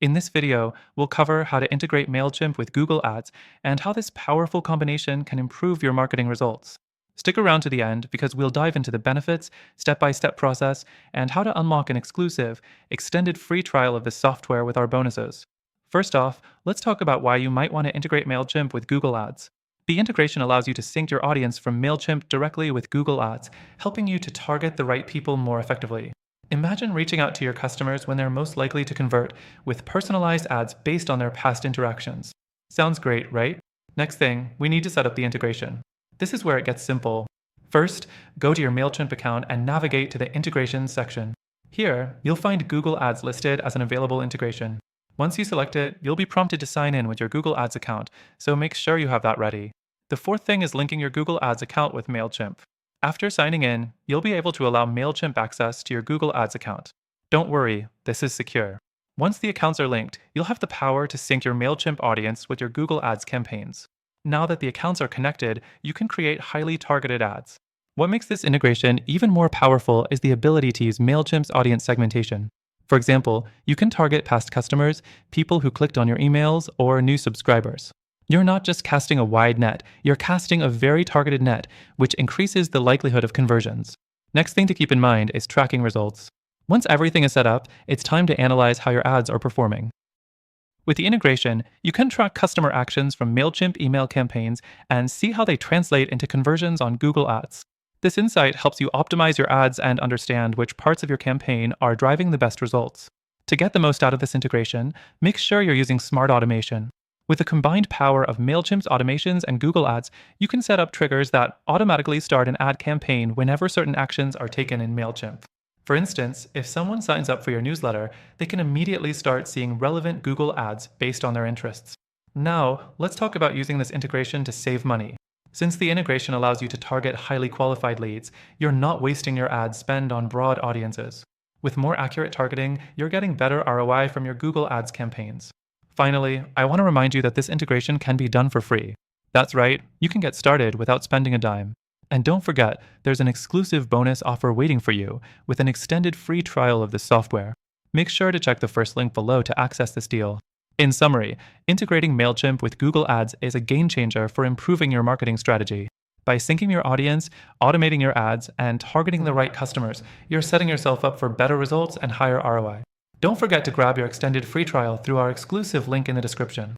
In this video, we'll cover how to integrate Mailchimp with Google Ads and how this powerful combination can improve your marketing results. Stick around to the end because we'll dive into the benefits, step-by-step process, and how to unlock an exclusive, extended free trial of this software with our bonuses. First off, let's talk about why you might want to integrate Mailchimp with Google Ads. The integration allows you to sync your audience from Mailchimp directly with Google Ads, helping you to target the right people more effectively. Imagine reaching out to your customers when they're most likely to convert with personalized ads based on their past interactions. Sounds great, right? Next thing, we need to set up the integration. This is where it gets simple. First, go to your Mailchimp account and navigate to the Integrations section. Here, you'll find Google Ads listed as an available integration. Once you select it, you'll be prompted to sign in with your Google Ads account, so make sure you have that ready. The fourth thing is linking your Google Ads account with Mailchimp. After signing in, you'll be able to allow Mailchimp access to your Google Ads account. Don't worry, this is secure. Once the accounts are linked, you'll have the power to sync your Mailchimp audience with your Google Ads campaigns. Now that the accounts are connected, you can create highly targeted ads. What makes this integration even more powerful is the ability to use Mailchimp's audience segmentation. For example, you can target past customers, people who clicked on your emails, or new subscribers. You're not just casting a wide net, you're casting a very targeted net, which increases the likelihood of conversions. Next thing to keep in mind is tracking results. Once everything is set up, it's time to analyze how your ads are performing. With the integration, you can track customer actions from Mailchimp email campaigns and see how they translate into conversions on Google Ads. This insight helps you optimize your ads and understand which parts of your campaign are driving the best results. To get the most out of this integration, make sure you're using smart automation. With the combined power of Mailchimp's automations and Google Ads, you can set up triggers that automatically start an ad campaign whenever certain actions are taken in Mailchimp. For instance, if someone signs up for your newsletter, they can immediately start seeing relevant Google Ads based on their interests. Now, let's talk about using this integration to save money. Since the integration allows you to target highly qualified leads, you're not wasting your ad spend on broad audiences. With more accurate targeting, you're getting better ROI from your Google Ads campaigns. Finally, I want to remind you that this integration can be done for free. That's right, you can get started without spending a dime. And don't forget, there's an exclusive bonus offer waiting for you with an extended free trial of this software. Make sure to check the first link below to access this deal. In summary, integrating Mailchimp with Google Ads is a game changer for improving your marketing strategy. By syncing your audience, automating your ads, and targeting the right customers, you're setting yourself up for better results and higher ROI. Don't forget to grab your extended free trial through our exclusive link in the description.